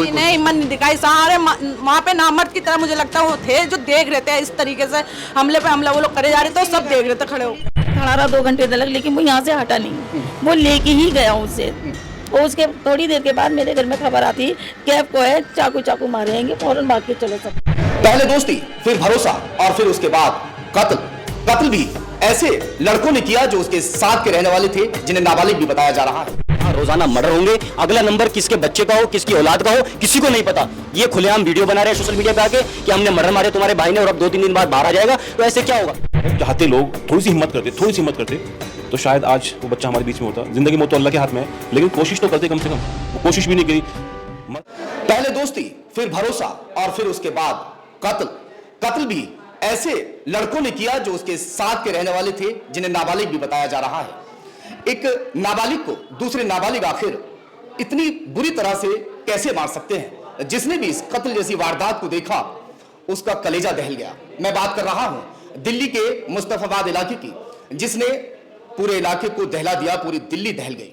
किसी ने हिम्मत नहीं दिखाई। सारे वहाँ पे नामर्द की तरह मुझे लगता है वो थे जो देख रहे थे इस तरीके से हमले पे हमला वो लोग करे जा रहे थे, तो सब देख रहे थे खड़े हो। खड़ा रहा 2 घंटे तक, लेकिन वो यहाँ से हटा नहीं, वो लेके ही गया उसे। और उसके थोड़ी देर के बाद मेरे घर में खबर आती कैफ को है चाकू चाकू मारेंगे, फौरन भाग के चलो सब। पहले दोस्ती, फिर भरोसा और फिर उसके बाद कत्ल। कत्ल भी ऐसे लड़कों ने किया जो उसके साथ के रहने वाले थे, जिन्हें नाबालिग भी बताया जा रहा है। रोजाना मर्डर होंगे, अगला नंबर किसके बच्चे का हो, किसकी औलाद का हो, किसी को नहीं पता। ये खुलेआम वीडियो बना रहे हैं सोशल मीडिया पे आके कि हमने मर्डर मारे तुम्हारे भाई ने और अब 2-3 दिन बाद बाहर आ जाएगा, तो ऐसे क्या होगा। चाहते लोग थोड़ी सी हिम्मत करते तो शायद आज वो बच्चा हमारे बीच में होता। जिंदगी मौत तो अल्लाह के हाथ में है, लेकिन कोशिश तो करते कम से कम। वो कोशिश भी नहीं करी। पहले दोस्ती, फिर भरोसा और फिर उसके बाद कत्ल। कत्ल भी ऐसे लड़कों ने किया जो उसके साथ के रहने वाले थे, जिन्हें नाबालिग भी बताया जा रहा है। एक नाबालिग को दूसरे नाबालिग आखिर इतनी बुरी तरह से कैसे मार सकते हैं। जिसने भी इस कत्ल जैसी वारदात को देखा उसका कलेजा दहल गया। मैं बात कर रहा हूं दिल्ली के मुस्तफाबाद इलाके की, जिसने पूरे इलाके को दहला दिया, पूरी दिल्ली दहल गई।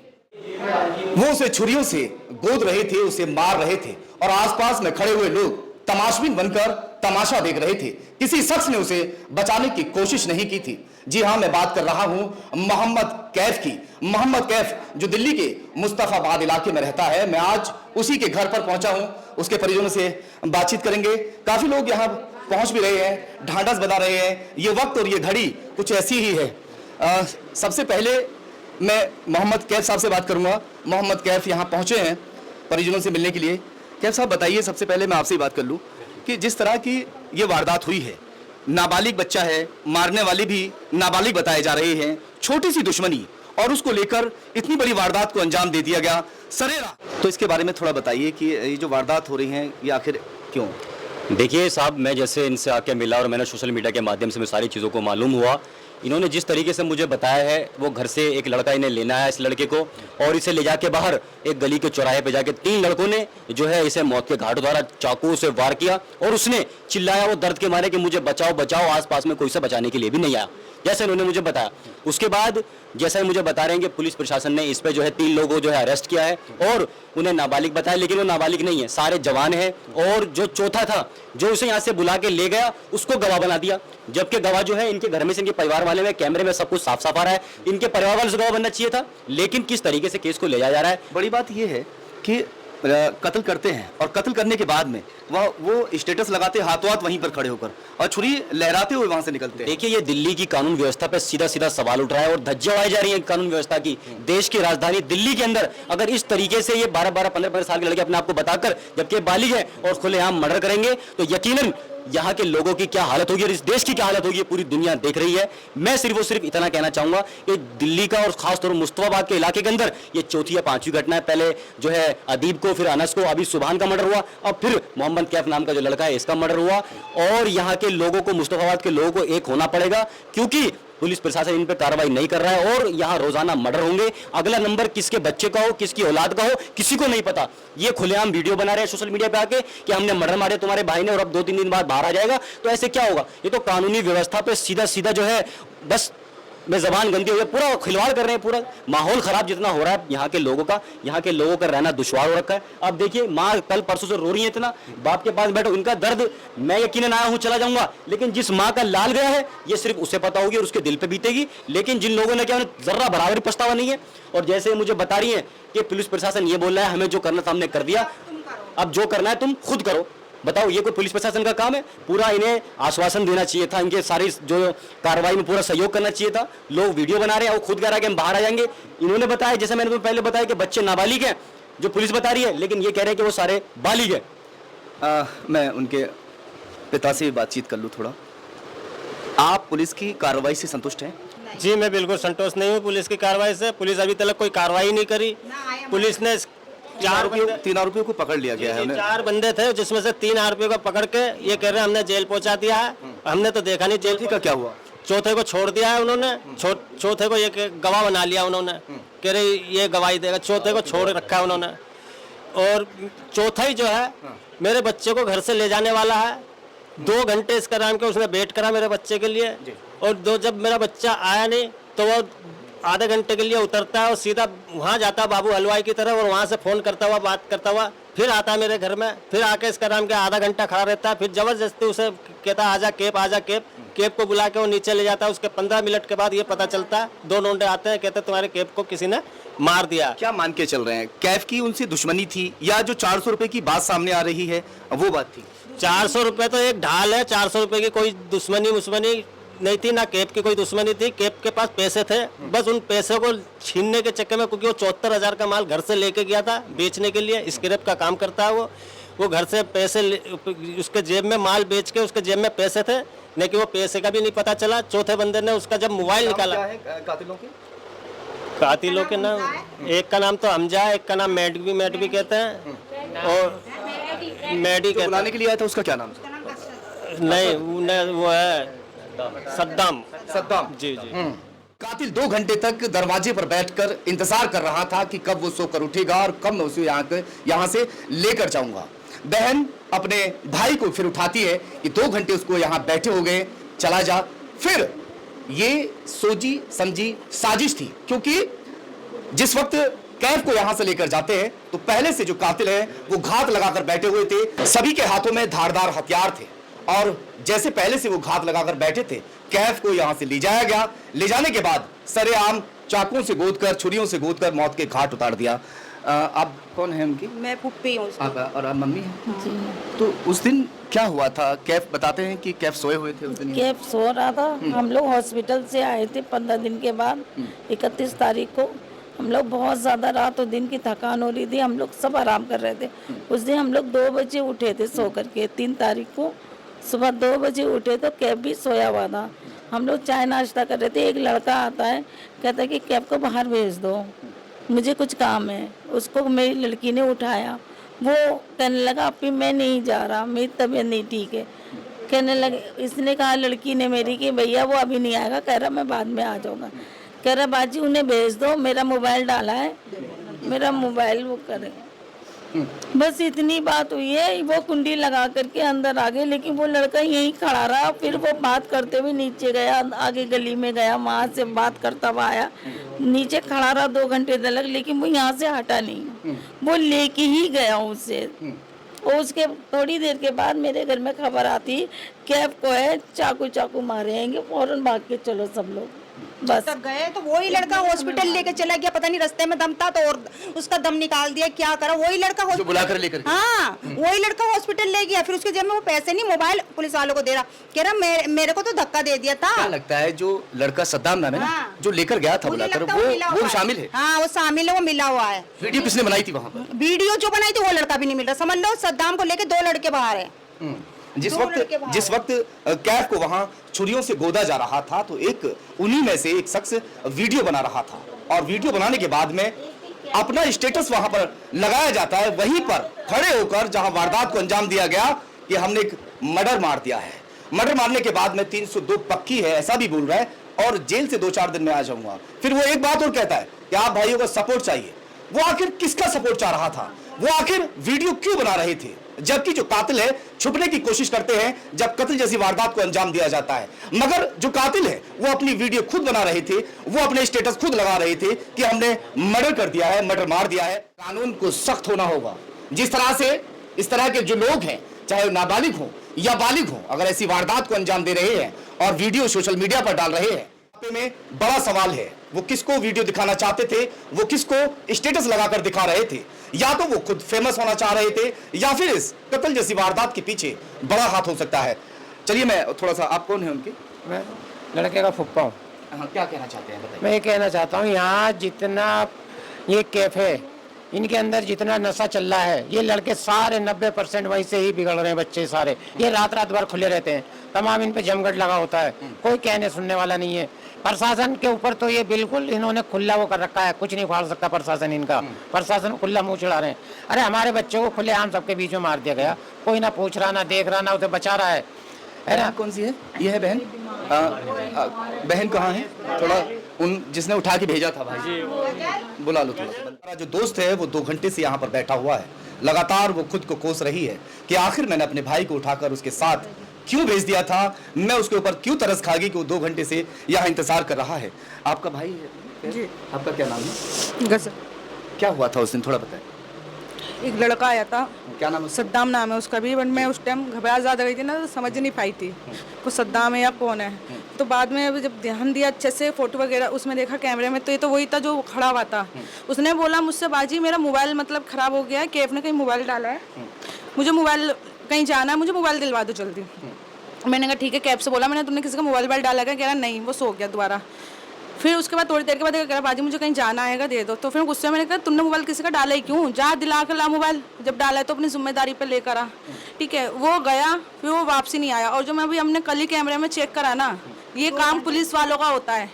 वो उसे छुरियों से गोद रहे थे, उसे मार रहे थे और आसपास में खड़े हुए लोग तमाशबीन बनकर तमाशा देख रहे थे। किसी शख्स ने उसे बचाने की कोशिश नहीं की थी। जी हां, मैं बात कर रहा हूं मोहम्मद कैफ की। मोहम्मद कैफ जो दिल्ली के मुस्तफाबाद इलाके में रहता है, मैं आज उसी के घर पर पहुंचा हूं। उसके परिजनों से बातचीत करेंगे। काफी लोग यहां पहुंच भी रहे हैं, ढांढस बता रहे हैं। ये वक्त और ये घड़ी कुछ ऐसी ही है। सबसे पहले मैं मोहम्मद कैफ साहब से बात करूंगा। मोहम्मद कैफ यहाँ पहुंचे हैं परिजनों से मिलने के लिए। कैफ साहब बताइए, सबसे पहले मैं आपसे ही बात कर लूं कि जिस तरह की ये वारदात हुई है, नाबालिग बच्चा है, मारने वाले भी नाबालिग बताए जा रहे हैं, छोटी सी दुश्मनी और उसको लेकर इतनी बड़ी वारदात को अंजाम दे दिया गया सरेरा। तो इसके बारे में थोड़ा बताइए कि ये जो वारदात हो रही है ये आखिर क्यों। देखिए साहब, मैं जैसे इनसे आके मिला और मैंने सोशल मीडिया के माध्यम से मैं सारी चीज़ों को मालूम हुआ। इन्होंने जिस तरीके से मुझे बताया है, वो घर से एक लड़का इन्हें लेना है इस लड़के को और इसे ले जाके बाहर एक गली के चौराहे पे जाके 3 लड़कों ने जो है इसे मौत के घाट द्वारा चाकू से वार किया और उसने चिल्लाया वो दर्द के मारे कि मुझे बचाओ बचाओ, आसपास में कोई से बचाने के लिए भी नहीं आया, जैसे उन्होंने मुझे बताया। उसके बाद जैसा मुझे बता रहे हैं कि पुलिस प्रशासन ने इस पे जो है 3 लोगों को जो है अरेस्ट किया है और उन्हें नाबालिग बताया, लेकिन वो नाबालिग नहीं है, सारे जवान हैं। और जो चौथा था जो उसे यहाँ से बुला के ले गया उसको गवाह बना दिया, जबकि गवाह जो है इनके घर में से इनके परिवार वाले में कैमरे में सब कुछ साफ साफ आ रहा है। इनके परिवार वाले से गवाह बनना चाहिए था, लेकिन किस तरीके से केस को ले जाया जा रहा है। बड़ी बात यह है कि कत्ल करते हैं और कत्ल करने के बाद में वो स्टेटस लगाते हाथों हाथ वहीं पर खड़े होकर और छुरी लहराते हुए वहां से निकलते हैं। देखिए, ये दिल्ली की कानून व्यवस्था पे सीधा सीधा सवाल उठ रहा है और धज्जियां उड़ाई जा रही है कानून व्यवस्था की। देश की राजधानी दिल्ली के अंदर अगर इस तरीके से ये 12-12, 15-15 साल के लड़के अपने आप को बताकर जबकि बालिग है और खुलेआम मर्डर करेंगे तो यकीनन यहाँ के लोगों की क्या हालत होगी और इस देश की क्या हालत होगी पूरी दुनिया देख रही है। मैं सिर्फ और सिर्फ इतना कहना चाहूंगा कि दिल्ली का और खासतौर पर मुस्तफाबाद के इलाके के अंदर ये 4थी या 5वीं घटना है। पहले जो है अदीब को, फिर अनस को, अभी सुभान का मर्डर हुआ, अब फिर मोहम्मद कैफ नाम का जो लड़का है इसका मर्डर हुआ। और यहाँ के लोगों को, मुस्तफाबाद के लोगों को एक होना पड़ेगा, क्योंकि पुलिस प्रशासन इन पर कार्रवाई नहीं कर रहा है और यहाँ रोजाना मर्डर होंगे, अगला नंबर किसके बच्चे का हो, किसकी औलाद का हो, किसी को नहीं पता। ये खुलेआम वीडियो बना रहे हैं सोशल मीडिया पे आके कि हमने मर्डर मारे तुम्हारे भाई ने और अब 2-3 दिन बाद बाहर आ जाएगा, तो ऐसे क्या होगा। ये तो कानूनी व्यवस्था पे सीधा सीधा जो है बस में जबान गंदी हुई है, पूरा खिलवाड़ कर रहे हैं, पूरा माहौल खराब जितना हो रहा है यहाँ के लोगों का रहना दुश्वार हो रखा है। अब देखिए, माँ कल परसों से रो रही है, इतना बाप के पास बैठो, इनका दर्द मैं यकीनन आया हूँ चला जाऊंगा, लेकिन जिस माँ का लाल गया है ये सिर्फ उसे पता होगी और उसके दिल पे बीतेगी। लेकिन जिन लोगों ने क्या, जर्रा बराबर पछतावा नहीं है। और जैसे मुझे बता रही है कि पुलिस प्रशासन ये बोल रहा है हमें जो करना था हमने कर दिया, अब जो करना है तुम खुद करो। बताओ, ये कोई पुलिस प्रशासन का काम है? पूरा इन्हें आश्वासन देना चाहिए था, इनके सारी जो कार्रवाई में पूरा सहयोग करना चाहिए था। लोग वीडियो बना रहे हैं, वो खुद कह रहा है कि हम बाहर आ जाएंगे। इन्होंने बताया, जैसे मैंने तुम्हें पहले बताया कि बच्चे नाबालिग हैं, जो पुलिस बता रही है, लेकिन ये कह रहे हैं कि वो सारे बालिग हैं। मैं उनके पिता से बातचीत कर लूँ थोड़ा। आप पुलिस की कार्रवाई से संतुष्ट हैं? जी, मैं बिल्कुल संतुष्ट नहीं हूँ पुलिस की कार्रवाई से। पुलिस अभी तक कोई कार्रवाई नहीं करी। पुलिस ने 3 आरोपियों को पकड़ लिया गया है। 4 बंदे थे, जिसमें से 3 आरोपियों को पकड़ के ये कह रहे हैं हमने जेल पहुंचा दिया है। हमने तो देखा नहीं जेल का क्या हुआ। चौथे को छोड़ दिया है उन्होंने, चौथे को ये गवाह बना लिया उन्होंने, कह रहे ये गवाही देगा। चौथे को छोड़ रखा है उन्होंने और चौथा ही जो है मेरे बच्चे को घर से ले जाने वाला है। 2 घंटे इसका नाम के उसने वेट करा मेरे बच्चे के लिए और जब मेरा बच्चा आया नहीं तो वो आधे घंटे के लिए उतरता है और सीधा वहाँ जाता है बाबू हलवाई की तरफ और वहाँ से फ़ोन करता हुआ, बात करता हुआ फिर आता है मेरे घर में, फिर आके इसका नाम क्या आधा घंटा खड़ा रहता है, फिर जबरदस्ती उसे कहता है आजा केप। केप को बुला के वो नीचे ले जाता है। उसके 15 मिनट के बाद ये पता चलता है, 2 लौंडे आते हैं, कहते हैं तुम्हारे केप को किसी ने मार दिया। क्या मान के चल रहे हैं, कैफ की उनसे दुश्मनी थी या जो 400 रुपए की बात सामने आ रही है वो बात थी? 400 रुपये तो एक ढाल है, 400 रुपये की कोई दुश्मनी नहीं थी, ना केप की कोई दुश्मनी थी। केप के पास पैसे थे, बस उन पैसे को छीनने के चक्कर में, क्योंकि वो 74,000 का माल घर से लेके गया था बेचने के लिए। स्क्रैप का काम करता है वो घर से पैसे उसके जेब में माल बेच के उसके जेब में पैसे थे, लेकिन वो पैसे का भी नहीं पता चला। चौथे बंदे ने उसका जब मोबाइल निकाला, कातिलों के नाम एक का नाम तो हमजा है, एक का नाम मैडवी कहते हैं, और मैडी कहते बुलाने के लिए आया था, उसका क्या नाम था? नहीं वो है सद्दाम। जी। कातिल 2 घंटे तक दरवाजे पर बैठकर इंतजार कर रहा था कि कब वो सोकर उठेगा और कब मैं उसे यहाँ से लेकर जाऊंगा। बहन अपने भाई को फिर उठाती है कि 2 घंटे उसको यहाँ बैठे हो गए, चला जा। फिर ये सोची समझी साजिश थी, क्योंकि जिस वक्त कैफ को यहां से लेकर जाते हैं तो पहले से जो कातिल है वो घात लगाकर बैठे हुए थे। सभी के हाथों में धारदार हथियार थे और जैसे पहले से वो घात लगाकर बैठे थे, कैफ को यहां से ले जाया गया। ले जाने के बाद सरेआम चाकुओं से गोदकर, छुरियों से गोदकर मौत के घाट उतार दिया। आप कौन है उनकी? मैं पुप्पी हूँ। और आप मम्मी हैं? जी। तो उस दिन क्या हुआ था? कैफ बताते हैं कि कैफ सोए हुए थे उस दिन। कैफ सो रहा था। हम लोग हॉस्पिटल से आए थे 15 दिन के बाद। 31 तारीख को हम लोग बहुत ज़्यादा रात और दिन की थकान हो रही थी, हम लोग सब आराम कर रहे थे। उस दिन हम लोग 2 बजे उठे थे सो करके। 3 तारीख को सुबह 2 बजे उठे तो कैफ भी सोया हुआ था। हम लोग चाय नाश्ता कर रहे थे। एक लड़का आता है, कहता है कि कैफ को बाहर भेज दो, मुझे कुछ काम है। उसको मेरी लड़की ने उठाया। वो कहने लगा अभी मैं नहीं जा रहा, मेरी तबीयत नहीं ठीक है। कहने लगे, इसने कहा लड़की ने मेरी कि भैया वो अभी नहीं आएगा, कह रहा मैं बाद में आ जाऊँगा। कह रहा बाजी उन्हें भेज दो, मेरा मोबाइल डाला है, मेरा मोबाइल वो करे। बस इतनी बात हुई है। वो कुंडी लगा करके अंदर आ गए, लेकिन वो लड़का यहीं खड़ा रहा। फिर वो बात करते हुए नीचे गया, आगे गली में गया, वहाँ से बात करता हुआ आया, नीचे खड़ा रहा 2 घंटे तक, लेकिन वो यहाँ से हटा नहीं। वो लेके ही गया उसे। और उसके थोड़ी देर के बाद मेरे घर में खबर आती कैफ को है चाकू मारेंगे, फौरन भाग के चलो सब लोग। बस तब गए तो वही लड़का हॉस्पिटल लेके चला गया, पता नहीं रास्ते में दम था तो और उसका दम निकाल दिया, क्या करा। वही लड़का जो बुलाकर लेकर, हाँ वही लड़का हॉस्पिटल ले गया। फिर उसके जेब में वो पैसे नहीं, मोबाइल पुलिस वालों को दे रहा, कह रहा मेरे को तो धक्का दे दिया था। क्या लगता है जो लड़का सद्दाम नाम है ना, जो लेकर गया था बुलाकर, वो शामिल है? हाँ वो शामिल है, वो मिला हुआ है। वीडियो किसने बनाई थी वहाँ पर? वीडियो जो बनाई थी वो लड़का भी नहीं मिल रहा। समझ लो सद्दाम को लेके 2 लड़के बाहर है। जिस वक्त कैफ को वहां छुरियों से गोदा जा रहा था तो एक उन्हीं में से एक शख्स वीडियो बना रहा था, और वीडियो बनाने के बाद में अपना स्टेटस वहां पर लगाया जाता है, वहीं पर खड़े होकर जहां वारदात को अंजाम दिया गया कि हमने एक मर्डर मार दिया है। मर्डर मारने के बाद में 302 पक्की है ऐसा भी बोल रहा है, और जेल से 2-4 दिन में आ जाऊंगा। फिर वो एक बात और कहता है कि आप भाइयों का सपोर्ट चाहिए। वो आखिर किसका सपोर्ट चाह रहा था? वो आखिर वीडियो क्यों बना रहे थे? जबकि जो कातिल है छुपने की कोशिश करते हैं जब कत्ल जैसी वारदात को अंजाम दिया जाता है, मगर जो कातिल है वो अपनी वीडियो खुद बना रहे थे, वो अपने स्टेटस खुद लगा रहे थे कि हमने मर्डर कर दिया है, मर्डर मार दिया है। कानून को सख्त होना होगा। जिस तरह से इस तरह के जो लोग हैं, चाहे नाबालिग हो या बालिग हो, अगर ऐसी वारदात को अंजाम दे रहे हैं और वीडियो सोशल मीडिया पर डाल रहे हैं, में बड़ा सवाल है वो किसको वीडियो दिखाना चाहते थे, वो किसको स्टेटस लगाकर दिखा रहे थे। या तो वो खुद फेमस होना चाह रहे थे या फिर इस कत्ल जैसी वारदात के पीछे बड़ा हाथ हो सकता है। चलिए मैं थोड़ा सा, आप कौन है उनके? मैं लड़के का फुप्पा हूँ। हाँ, क्या कहना चाहते हैं बताइए। मैं ये कहना चाहता हूँ यहाँ जितना ये कैफ है, इनके अंदर जितना नशा चल रहा है, ये लड़के सारे 90% वहीं से ही बिगड़ रहे हैं। बच्चे सारे ये रात भर खुले रहते हैं, तमाम इन पे जमघट लगा होता है, कोई कहने सुनने वाला नहीं है। प्रशासन के ऊपर तो ये बिल्कुल इन्होंने खुला वो कर रखा है, कुछ नहीं फाड़ सकता प्रशासन इनका। प्रशासन खुला मुंह चढ़ा रहे हैं। अरे हमारे बच्चों को खुले आम सबके बीच में मार दिया गया, कोई ना पूछ रहा, ना देख रहा, ना उसे बचा रहा है। बहन कौन सी है? ये है बहन। बहन कहाँ है? थोड़ा उन जिसने उठा के भेजा था भाई, बुला लो थोड़ा। जो दोस्त है वो 2 घंटे से यहाँ पर बैठा हुआ है, लगातार वो खुद को कोस रही है कि आखिर मैंने अपने भाई को उठाकर उसके साथ क्यों भेज दिया था, मैं उसके ऊपर क्यों तरस खा गई कि वो 2 घंटे से यहाँ इंतजार कर रहा है। आपका भाई है जी? आपका क्या नाम है? गजब। क्या हुआ था उस दिन, थोड़ा बताएं। एक लड़का आया था, क्या नाम है उसका? सद्दाम नाम है उसका भी, बट मैं उस टाइम घबरा ज़्यादा गई थी ना, तो समझ नहीं पाई थी वो सद्दाम है या कौन है। तो बाद में अभी जब ध्यान दिया अच्छे से, फोटो वगैरह उसमें देखा कैमरे में, तो ये तो वही था जो खड़ा हुआ था। उसने बोला मुझसे, बाजी मेरा मोबाइल मतलब ख़राब हो गया है, कैफ ने कहीं मोबाइल डाला है, मुझे मोबाइल कहीं जाना है, मुझे मोबाइल दिलवा दो जल्दी। मैंने कहा ठीक है, कैब से बोला मैंने, तुमने किसी का मोबाइल डाला क्या? कह रहा नहीं, वो सो गया दोबारा। फिर उसके बाद थोड़ी देर के बाद कह रहा बाजी मुझे कहीं जाना आएगा, दे दो। तो फिर गुस्से में मैंने कहा तुमने मोबाइल किसी का डाला ही क्यों, जा दिला कर ला मोबाइल, जब डाला है तो अपनी जिम्मेदारी पे लेकर आ। ठीक है, वो गया, फिर वो वापसी नहीं आया। और जो मैं अभी हमने कल ही कैमरे में चेक करा ना, ये काम पुलिस वालों का होता है,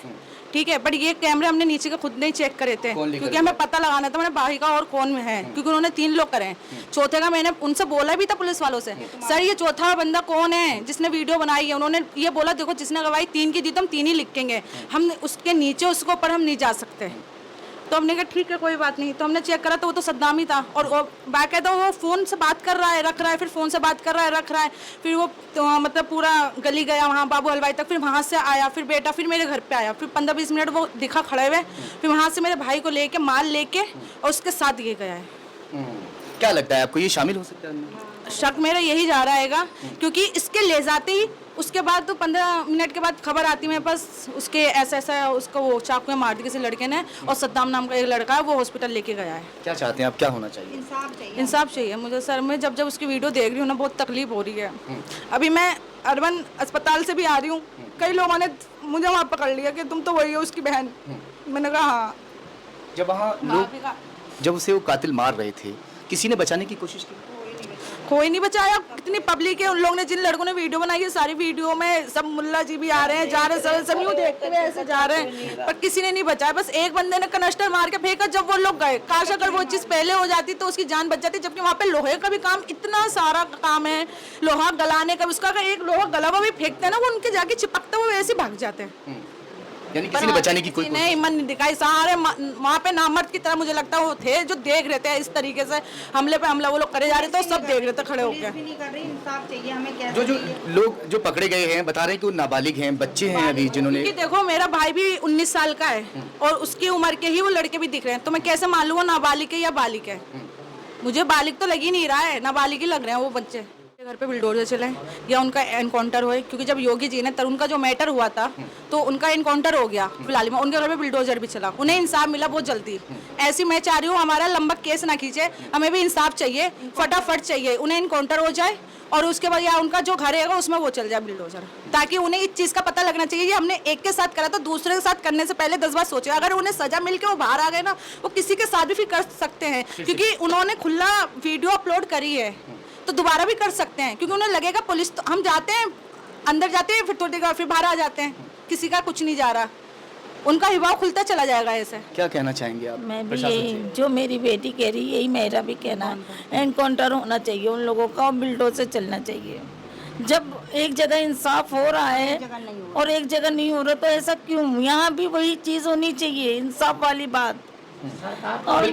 ठीक है, बट ये कैमरे हमने नीचे के खुद नहीं चेक करे थे, क्योंकि हमें पता लगाना था मैंने भाई का और कौन में है, क्योंकि उन्होंने 3 लोग करे हैं। चौथे का मैंने उनसे बोला भी था पुलिस वालों से, सर ये चौथा बंदा कौन है जिसने वीडियो बनाई है। उन्होंने ये बोला देखो जिसने गवाही 3 की दी तो हम 3 ही लिखेंगे, हम उसके नीचे उसके ऊपर हम नहीं जा सकते। तो हमने कहा ठीक है कोई बात नहीं। तो हमने चेक करा तो वो तो सद्दाम ही था, और बाकायदा वो फ़ोन से बात कर रहा है, रख रहा है, फिर फ़ोन से बात कर रहा है, रख रहा है। फिर वो तो, मतलब पूरा गली गया वहाँ बाबू हलवाई तक, फिर वहाँ से आया, फिर बेटा फिर मेरे घर पे आया, फिर 15-20 मिनट वो दिखा खड़े हुए, फिर वहाँ से मेरे भाई को लेके माल लेके और उसके साथ ये गया है। क्या लगता है आपको, ये शामिल हो सकता है? शक मेरा यही जा रहा है, क्योंकि इसके ले जाते ही उसके बाद तो 15 मिनट के बाद खबर आती मेरे पास, उसके ऐसा उसको वो चाकू में मार दी किसी लड़के ने, और सद्दाम नाम का एक लड़का है वो हॉस्पिटल लेके गया है। क्या चाहते हैं आप, क्या होना चाहिए? इंसाफ चाहिए मुझे सर। मैं जब उसकी वीडियो देख रही हूँ ना, बहुत तकलीफ हो रही है। अभी मैं अर्बन अस्पताल से भी आ रही हूँ, कई लोगों ने मुझे वहाँ पकड़ लिया कि तुम तो वही हो उसकी बहन। मैंने कहा हाँ। जब वहाँ लोग, जब उसे वो कातिल मार रहे थे, किसी ने बचाने की कोशिश की? कोई नहीं बचाया। कितनी पब्लिक है, उन लोगों ने, जिन लड़कों ने वीडियो बनाई है, सारी वीडियो में सब मुल्ला जी भी आ रहे हैं, जा रहे हैं, सब यूँ देखते हुए ऐसे जा रहे हैं, पर किसी ने नहीं बचाया। बस एक बंदे ने कनस्टर मार के फेंका, जब वो लोग गए। काश अगर वो चीज़ पहले हो जाती तो उसकी जान बच जाती, जबकि वहाँ पे लोहे का भी काम, इतना सारा काम है, लोहा गलाने का। उसका अगर एक लोहा गला हुआ भी फेंकते हैं ना, वो उनके जाके चिपकता, वो वैसे भाग जाते हैं। यानी किसी ने बचाने की कोई नहीं, हिम्मत नहीं दिखाई। सारे वहाँ पे नामर्द की तरह मुझे लगता है वो थे, जो देख रहे थे इस तरीके से हमले पे हमला वो लोग करे जा रहे थे, सब देख रहे थे खड़े होकर। जो लोग जो पकड़े गए हैं बता रहे हैं कि वो नाबालिग हैं, बच्चे हैं अभी, जिन्होंने, देखो मेरा भाई भी 19 साल का है, और उसकी उम्र के ही वो लड़के भी दिख रहे हैं, तो मैं कैसे मालूम वो नाबालिग है या बालिग है? मुझे बालिग तो लग ही नहीं रहा है, नाबालिग ही लग रहे हैं वो बच्चे। घर पे बुलडोजर चले या उनका एनकाउंटर होए, क्योंकि जब योगी जी ने तरुण का जो मैटर हुआ था तो उनका एनकाउंटर हो गया फिलहाल में, उनके घर पे बुलडोजर भी चला, उन्हें इंसाफ मिला बहुत जल्दी। ऐसी मैं चाह रही हूँ हमारा लंबा केस ना खींचे, हमें भी इंसाफ चाहिए, फटाफट चाहिए, उन्हें एनकाउंटर हो जाए, और उसके बाद या उनका जो घर है उसमें वो चल जाए बुलडोजर, ताकि उन्हें इस चीज़ का पता लगना चाहिए। ये हमने एक के साथ करा तो दूसरे के साथ करने से पहले 10 बार सोचे। अगर उन्हें सजा मिल के वो बाहर आ गए ना, वो किसी के साथ भी फिर कर सकते हैं, क्योंकि उन्होंने खुला वीडियो अपलोड करी है, तो दोबारा भी कर सकते हैं, क्योंकि उन्हें लगेगा पुलिस तो, हम जाते हैं अंदर जाते हैं, फिर थोड़ी देर फिर बाहर आ जाते हैं, किसी का कुछ नहीं जा रहा, उनका हिवाव खुलता चला जाएगा। ऐसे क्या कहना चाहेंगे आप? मैं भी यही, जो मेरी बेटी कह रही है, यही मेरा भी कहना है। एनकाउंटर होना चाहिए उन लोगों का, और बिल्डोजर चलना चाहिए। जब एक जगह इंसाफ हो रहा है और एक जगह नहीं हो रहा, तो ऐसा क्यों? यहाँ भी वही चीज़ होनी चाहिए, इंसाफ वाली बात। और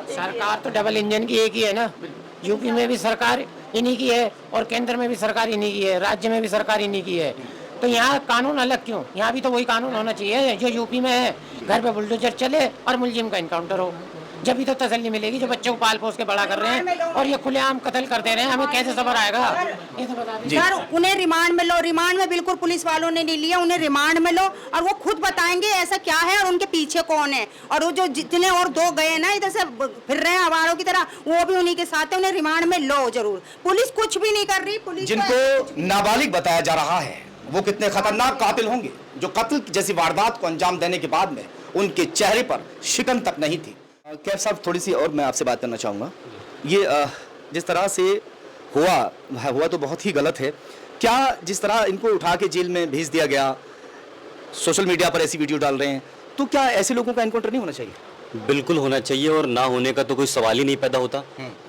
सरकार तो डबल इंजन की एक ही है ना, यूपी में भी सरकार इन्हीं की है और केंद्र में भी सरकार इन्हीं की है, राज्य में भी सरकार इन्हीं की है। तो यहाँ कानून अलग क्यों? यहाँ भी तो वही कानून होना चाहिए जो यूपी में है, घर पे बुलडोजर चले और मुलजिम का इनकाउंटर हो, जब भी तो तसल्ली मिलेगी। जो बच्चों को पाल पोस के बड़ा कर रहे हैं और ये खुलेआम कत्ल कर दे रहे हैं, हमें कैसे सबर आएगा? ये तो बता दीजिए सर, उन्हें रिमांड में लो। रिमांड में बिल्कुल पुलिस वालों ने नहीं लिया, उन्हें रिमांड में लो और वो खुद बताएंगे ऐसा क्या है और उनके पीछे कौन है। और वो जो जितने और 2 गए ना इधर से फिर रहे हैं आवारों की तरह, वो भी उन्हीं के साथ है, उन्हें रिमांड में लो जरूर। पुलिस कुछ भी नहीं कर रही। पुलिस जिनको नाबालिग बताया जा रहा है वो कितने खतरनाक कातिल होंगे, जो कत्ल जैसी वारदात को अंजाम देने के बाद में उनके चेहरे पर शिकन तक नहीं थी। कैफ साहब, थोड़ी सी और मैं आपसे बात करना चाहूँगा। ये जिस तरह से हुआ तो बहुत ही गलत है। क्या जिस तरह इनको उठा के जेल में भेज दिया गया, सोशल मीडिया पर ऐसी वीडियो डाल रहे हैं, तो क्या ऐसे लोगों का एनकाउंटर नहीं होना चाहिए? बिल्कुल होना चाहिए, और ना होने का तो कोई सवाल ही नहीं पैदा होता।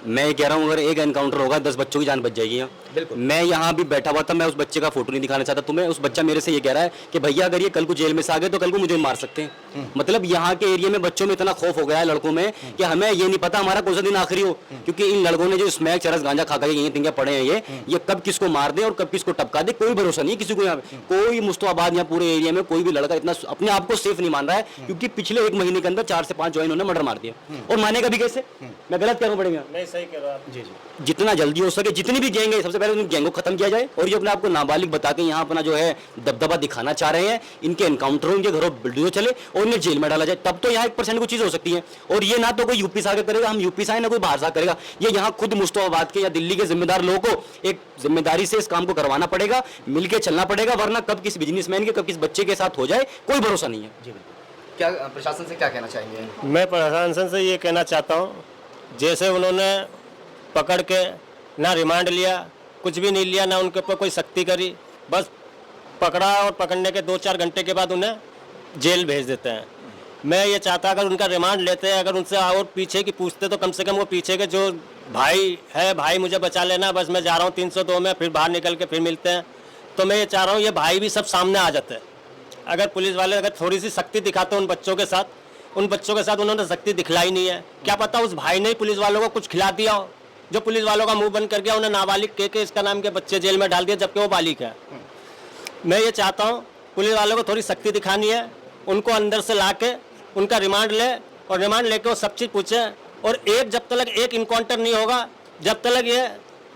मैं कह रहा हूँ अगर एक एनकाउंटर होगा 10 बच्चों की जान बच जाएगी। बिल्कुल। मैं यहाँ भी बैठा हुआ था, मैं उस बच्चे का फोटो नहीं दिखाना चाहता तुम्हें। उस बच्चा मेरे से ये कह रहा है कि भैया अगर ये कल को जेल में से आ गए तो कल को मुझे मार सकते हैं। मतलब यहाँ के एरिया में बच्चों में इतना खौफ हो गया है लड़कों में कि हमें ये नहीं पता हमारा कौन सा दिन आखिरी हो, क्योंकि इन लड़कों ने जो स्मैक चरस गांजा खा कर ये तिंगे पड़े हैं, ये कब किसको मार दे और कब किसको टपका दे कोई भरोसा नहीं किसी को। यहाँ कोई मुस्तफाबाद यहाँ पूरे एरिया में कोई भी लड़का इतना अपने आप को सेफ नहीं मान रहा है, क्योंकि पिछले 1 महीने के अंदर 4 से 5 साथ जो इन्होंने मर्डर मार दिया। और मानेगा भी कैसे? मैं गलत कह रहा हूँ बड़ेगा? नहीं, सही कह रहे हो आप। जी जी जितना जल्दी हो सके जितनी भी गैंग है सबसे पहले उन गैंग को खत्म किया जाए। और ये अपने आपको नाबालिग बता के यहाँ अपना जो है दबदबा दिखाना चाह रहे हैं, इनके एनकाउंटर हो, इनके घरों वीडियो चले और इन्हें जेल में डाला जाए, तब तो यहाँ 1% को चीज हो सकती है। और ये ना तो कोई यूपी से आके करेगा, हम यूपी से आए, ना कोई बाहर से करेगा, ये यहाँ खुद मुस्तफाबाद के या दिल्ली के जिम्मेदार लोगों को एक जिम्मेदारी से इस काम को करवाना पड़ेगा, मिलकर चलना पड़ेगा, वरना कब किस बिजनेसमैन के कब किस बच्चे के साथ हो जाए कोई भरोसा नहीं है। जी बिल्कुल। क्या प्रशासन से क्या कहना चाहेंगे? मैं प्रशासन से ये कहना चाहता हूँ, जैसे उन्होंने पकड़ के ना रिमांड लिया, कुछ भी नहीं लिया, ना उनके ऊपर कोई सख्ती करी, बस पकड़ा और पकड़ने के 2-4 घंटे के बाद उन्हें जेल भेज देते हैं। मैं ये चाहता अगर उनका रिमांड लेते हैं, अगर उनसे और पीछे की पूछते तो कम से कम वो पीछे के जो भाई है, भाई मुझे बचा लेना, बस मैं जा रहा हूँ 302 में, फिर बाहर निकल के फिर मिलते हैं। तो मैं ये चाह रहा हूँ ये भाई भी सब सामने आ जाते हैं। अगर पुलिस वाले अगर थोड़ी सी सख्ती दिखाते उन बच्चों के साथ उन्होंने सख्ती दिखलाई नहीं है। क्या पता उस भाई ने पुलिस वालों को कुछ खिला दिया हो, जो पुलिस वालों का मुंह बंद कर गया, उन्हें नाबालिग कह के इसका नाम के बच्चे जेल में डाल दिया जबकि वो बालिग है। मैं ये चाहता हूँ पुलिस वालों को थोड़ी सख्ती दिखानी है, उनको अंदर से ला के उनका रिमांड ले और रिमांड लेके वो सब चीज़ पूछे। और जब तक एक इनकाउंटर नहीं होगा, जब तक ये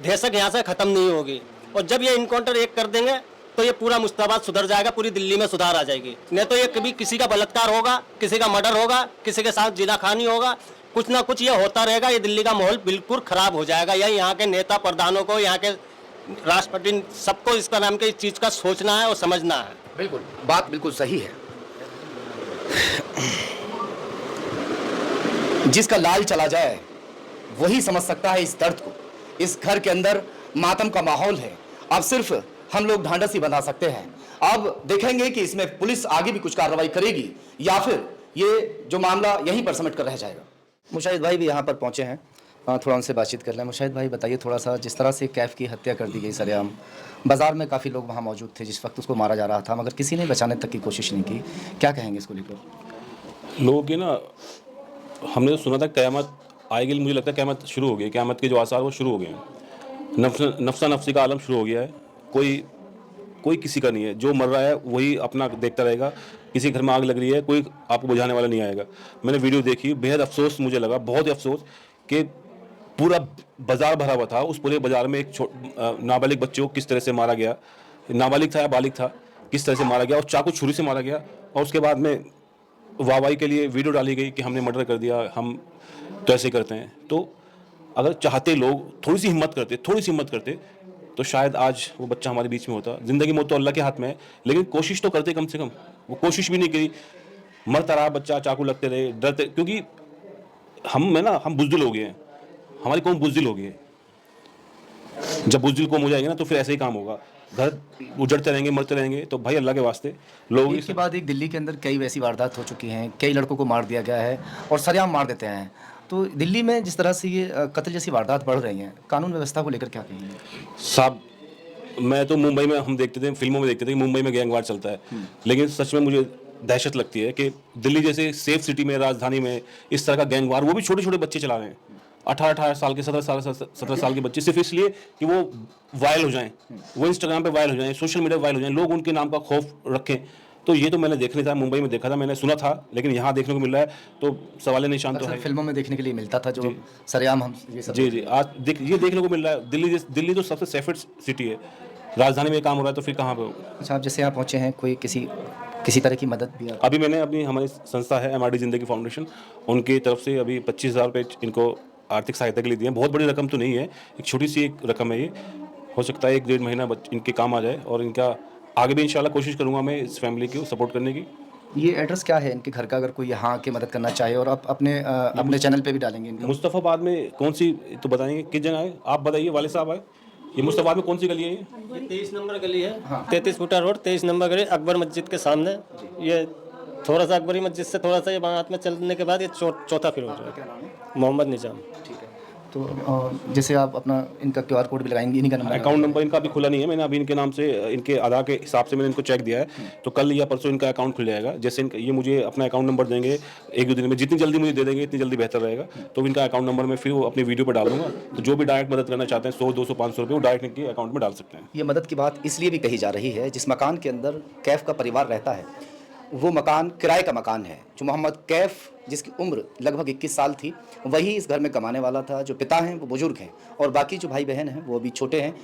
दहशत यहाँ से ख़त्म नहीं होगी। और जब ये इनकाउंटर एक कर देंगे तो ये पूरा मुस्तफाबाद सुधर जाएगा, पूरी दिल्ली में सुधार आ जाएगी। नहीं तो ये कभी किसी का बलात्कार होगा, किसी का मर्डर होगा, किसी के साथ जिनाखानी होगा, कुछ ना कुछ ये होता रहेगा। ये दिल्ली का माहौल बिल्कुल खराब हो जाएगा। यही यहाँ के नेता प्रधानों को, यहाँ के राष्ट्रपति, सबको इसका नाम के इस चीज़ का सोचना है और समझना है। बिल्कुल, बात बिल्कुल सही है। जिसका लाल चला जाए वही समझ सकता है इस दर्द को। इस घर के अंदर मातम का माहौल है। अब सिर्फ हम लोग ढांढस ही बंधा सकते हैं। अब देखेंगे कि इसमें पुलिस आगे भी कुछ कार्रवाई करेगी या फिर ये जो मामला यहीं पर समेट कर रह जाएगा। मुशाहिद भाई भी यहाँ पर पहुंचे हैं, थोड़ा उनसे बातचीत कर लें। मुशाहिद भाई बताइए थोड़ा सा, जिस तरह से कैफ की हत्या कर दी गई सरेआम, बाजार में काफ़ी लोग वहाँ मौजूद थे जिस वक्त उसको मारा जा रहा था, मगर किसी ने बचाने तक की कोशिश नहीं की, क्या कहेंगे इसको लेकर? लोगों की ना, हमने तो सुना था क़यामत आएगी, मुझे लगता है क़यामत शुरू हो गई। क़यामत के जो आसार वो शुरू हो गए हैं। नफ्सा नफ्सी का आलम शुरू हो गया है। कोई किसी का नहीं है। जो मर रहा है वही अपना देखता रहेगा। किसी घर में आग लग रही है, कोई आपको बुझाने वाला नहीं आएगा। मैंने वीडियो देखी, बेहद अफसोस मुझे लगा, बहुत ही अफसोस कि पूरा बाजार भरा हुआ था। उस पूरे बाजार में एक नाबालिग बच्चे को किस तरह से मारा गया, नाबालिग था या बालिग था, किस तरह से मारा गया और चाकू छुरी से मारा गया। और उसके बाद में वाहवाही के लिए वीडियो डाली गई कि हमने मर्डर कर दिया, हम तो ऐसे करते हैं। तो अगर चाहते लोग थोड़ी सी हिम्मत करते तो शायद आज वो बच्चा हमारे बीच में होता। ज़िंदगी मौत तो अल्लाह के हाथ में है, लेकिन कोशिश तो करते कम से कम। वो कोशिश भी नहीं करी, मरता रहा बच्चा, चाकू लगते रहे, डरते, क्योंकि हम बुज़दिल हो गए हैं, हमारी कौम बुज़दिल हो गई है। जब बुज़दिल कौम हो जाएगी ना तो फिर ऐसे ही काम होगा, घर उजड़ते रहेंगे, मरते रहेंगे। तो भाई अल्लाह के वास्ते लोग, इसके बाद एक दिल्ली के अंदर कई वैसी वारदात हो चुकी हैं, कई लड़कों को मार दिया गया है और सरेआम मार देते हैं। तो दिल्ली में जिस तरह से ये कत्ल जैसी वारदात बढ़ रही हैं, कानून व्यवस्था को लेकर क्या कहेंगे? साहब, मैं तो मुंबई में, हम देखते थे, फिल्मों में देखते थे कि मुंबई में गैंगवार चलता है, लेकिन सच में मुझे दहशत लगती है कि दिल्ली जैसे सेफ सिटी में, राजधानी में इस तरह का गैंगवार, वो भी छोटे छोटे बच्चे चला रहे हैं। 18 साल के, 17 साल के बच्चे, सिर्फ इसलिए कि वो वायरल हो जाएं, वो इंस्टाग्राम पे वायरल हो जाएं, सोशल मीडिया वायरल हो जाएं, लोग उनके नाम का खौफ रखें। तो ये तो मैंने देखने था, मुंबई में देखा था, मैंने सुना था, लेकिन यहाँ देखने को मिल रहा है तो सवाल निशान तो है। फिल्मों में देखने के लिए मिलता था जो सरेआम हम ये सब। जी, आज ये देखने को मिल रहा है। दिल्ली तो सबसे सेफेस्ट सिटी है, राजधानी में काम हो रहा है तो फिर कहाँ पे? अच्छा, आप जैसे यहाँ पहुँचे हैं, कोई किसी तरह की मदद भी? अभी मैंने हमारी संस्था है MRD जिंदगी फाउंडेशन, उनकी तरफ से अभी 25,000 रुपये इनको आर्थिक सहायता के लिए दिए हैं। बहुत बड़ी रकम तो नहीं है, एक छोटी सी एक रकम है। ये हो सकता है 1-1.5 महीना इनके काम आ जाए और इनका आगे भी इंशाल्लाह कोशिश करूंगा मैं इस फैमिली को सपोर्ट करने की। ये एड्रेस क्या है इनके घर का, अगर कोई यहाँ के मदद करना चाहे? और आप अपने चैनल पे भी डालेंगे इनका? मुस्तफ़ाबाद में कौन सी तो बताएंगे, किस जगह है आप बताइए, वाले साहब आए। ये मुस्तफ़ाबाद में कौन सी गली है? ये 23 नंबर गली है। हाँ। 33 फुटा रोड, 23 नंबर गली, अकबर मस्जिद के सामने। ये थोड़ा सा अकबरी मस्जिद से थोड़ा सा ये बात में चलने के बाद ये चौथा फ्लोर है। मोहम्मद निजाम। ठीक है। तो जैसे आप अपना इनका QR कोड भी लगाएंगे, इनका नंबर, अकाउंट नंबर इनका अभी खुला नहीं है। मैंने अभी इनके नाम से, इनके आधार के हिसाब से मैंने इनको चेक दिया है, तो कल या परसों इनका अकाउंट खुल जाएगा। जैसे ये मुझे अपना अकाउंट नंबर देंगे 1-2 दिन में, जितनी जल्दी मुझे दे देंगे इतनी जल्दी बेहतर रहेगा। तो इनका अकाउंट नंबर मैं फिर वो अपनी वीडियो पर डाल दूंगा, तो जो भी डायरेक्ट मदद करना चाहते हैं 100, 200, 500 रुपये वो डायरेक्ट इनके अकाउंट में डाल सकते हैं। ये मदद की बात इसलिए भी कही जा रही है, जिस मकान के अंदर कैफ का परिवार रहता है वो मकान किराए का मकान है जो मोहम्मद कैफ, जिसकी उम्र लगभग 21 साल थी, वही इस घर में कमाने वाला था। जो पिता हैं वो बुजुर्ग हैं और बाकी जो भाई बहन हैं वो अभी छोटे हैं।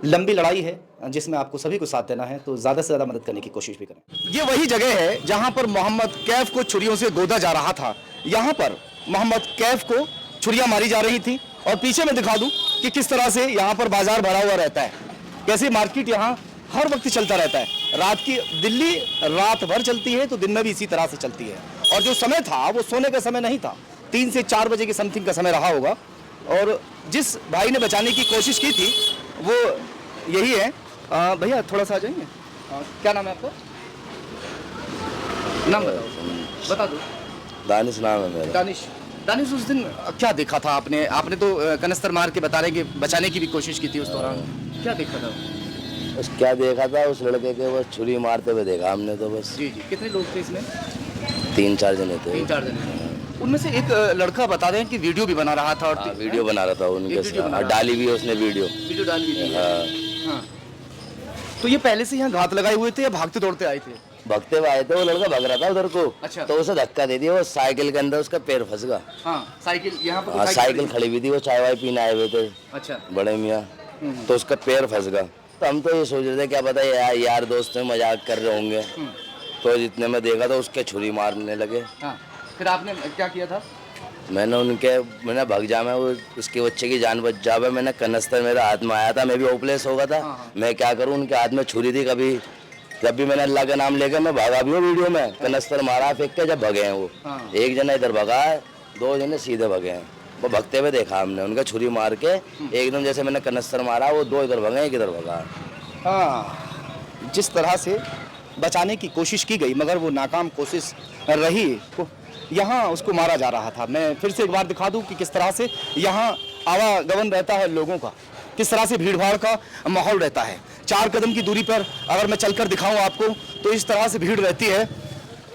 लंबी लड़ाई है जिसमें आपको सभी को साथ देना है, तो ज़्यादा से ज़्यादा मदद करने की कोशिश भी करें। ये वही जगह है जहाँ पर मोहम्मद कैफ को छुरियों से गोदा जा रहा था। यहाँ पर मोहम्मद कैफ को छुरियाँ मारी जा रही थी और पीछे मैं दिखा दूँ कि किस तरह से यहाँ पर बाजार भरा हुआ रहता है, कैसे मार्केट यहाँ हर वक्त चलता रहता है। रात की दिल्ली रात भर चलती है तो दिन में भी इसी तरह से चलती है। और जो समय था वो सोने का समय नहीं था, 3 से 4 बजे के समथिंग का समय रहा होगा। और जिस भाई ने बचाने की कोशिश की थी वो यही है। भैया थोड़ा सा आ जाएंगे। क्या नाम है आपका? नाम बताओ, बता दो। दानिश नाम है मेरा। दानिश, उस दिन क्या देखा था आपने? आपने तो कनस्तर मार के बता रहे कि बचाने की भी कोशिश की थी उस दौरान, क्या देखा था? बस क्या देखा था, उस लड़के के बस छुरी मारते हुए देखा हमने तो बस। जी। कितने लोग थे इसमें? 3-4 जने थे। 3-4 जने। उनमें से एक लड़का बता रहे हैं कि वीडियो भी बना रहा था और वीडियो बना रहा था उनके साथ, डाली भी उसने वीडियो डाली भी। हाँ। तो ये पहले से यहाँ घात लगाए हुए थे या भागते दौड़ते आए थे? भगते हुए आए थे, वो लड़का भाग रहा था उधर को। अच्छा। तो उसे धक्का दे दिया, वो साइकिल के अंदर उसका पैर फंस गया। साइकिल यहाँ पर? हाँ, साइकिल खड़ी हुई थी, वो चाय वाय पीने आए हुए थे। अच्छा। बड़े मियाँ, तो उसका पैर फंस गया। तो हम तो ये सोच रहे थे क्या पता यार दोस्त में मजाक कर रहे होंगे। तो जितने में देखा तो उसके छुरी मारने लगे। फिर आपने क्या किया था? मैंने भाग जा, मैं वो उसके बच्चे की जान बच जावे। मैंने कनस्तर मेरे हाथ में आया था, मैं भी ओपलेस हो गया था। मैं क्या करूं, उनके हाथ में छुरी थी। कभी जब भी मैंने अल्लाह का नाम लेकर मैं भागा भी हूँ वीडियो में, कनस्तर मारा फेंक के, जब भगे हैं वो। एक जना इधर भगा है, 2 जने सीधे भगे हैं। वो भगते हुए देखा हमने, उनका छुरी मार के एकदम जैसे मैंने कनस्तर मारा, वो 2 इधर भगे, एक इधर भगा। हाँ, जिस तरह से बचाने की कोशिश की गई मगर वो नाकाम कोशिश रही, तो यहाँ उसको मारा जा रहा था। मैं फिर से एक बार दिखा दूं कि किस तरह से यहाँ आवागमन रहता है लोगों का, किस तरह से भीड़ भाड़ का माहौल रहता है। 4 कदम की दूरी पर अगर मैं चलकर दिखाऊं आपको तो इस तरह से भीड़ रहती है।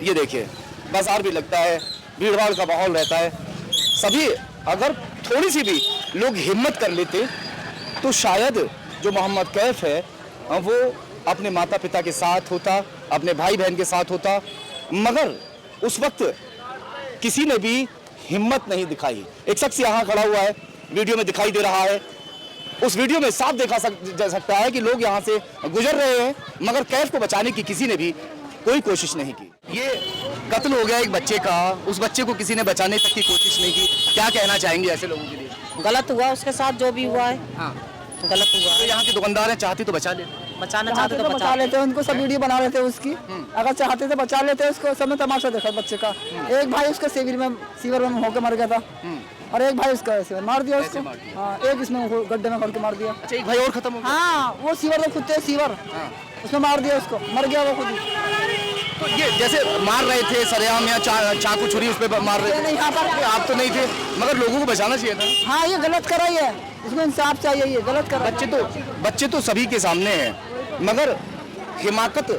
ये देखिए, बाजार भी लगता है, भीड़ भाड़ का माहौल रहता है। सभी अगर थोड़ी सी भी लोग हिम्मत कर लेते तो शायद जो मोहम्मद कैफ है वो अपने माता पिता के साथ होता, अपने भाई बहन के साथ होता, मगर उस वक्त किसी ने भी हिम्मत नहीं दिखाई। एक शख्स यहाँ खड़ा हुआ है, वीडियो में दिखाई दे रहा है। उस वीडियो में साफ देखा जा सकता है कि लोग यहाँ से गुजर रहे हैं मगर कैफ को बचाने की किसी ने भी कोई कोशिश नहीं की। ये कत्ल हो गया एक बच्चे का, उस बच्चे को किसी ने बचाने तक की कोशिश नहीं की। क्या कहना चाहेंगे ऐसे लोगों के लिए? गलत हुआ उसके साथ, जो भी हुआ है। हाँ, गलत हुआ। तो यहाँ के दुकानदार हैं, चाहते तो बचा लेते, बचाना चाहते तो बचा लेते, उनको सब वीडियो बना लेते उसकी। अगर चाहते थे बचा लेते उसको। सब ने तमाशा देखा बच्चे का। एक भाई उसका सीवर में होकर मर गया था और एक भाई उसका ऐसे मार दिया उसको। हाँ, एक इसमें गड्ढे में करके मार दिया। अच्छा, एक भाई और खत्म हो गया। हाँ, वो सीवर में खुद थे, सीवर उसमें मार दिया उसको, मर गया वो खुद ही। तो ये जैसे मार रहे थे सरेआम या चाकू छुरी उस पे मार रहे थे? नहीं, यहाँ पर आप तो नहीं थे, मगर लोगों को बचाना चाहिए था। हाँ, ये गलत करा ही है, इसको इंसाफ चाहिए, ये गलत करा। बच्चे तो सभी के सामने हैं मगर हिमाकत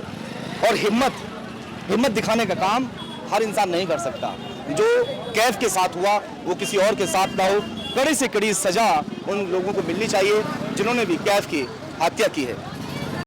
और हिम्मत दिखाने का काम हर इंसान नहीं कर सकता। जो कैफ के साथ हुआ वो किसी और के साथ ना हो। कड़ी से कड़ी सजा उन लोगों को मिलनी चाहिए जिन्होंने भी कैफ की हत्या की है।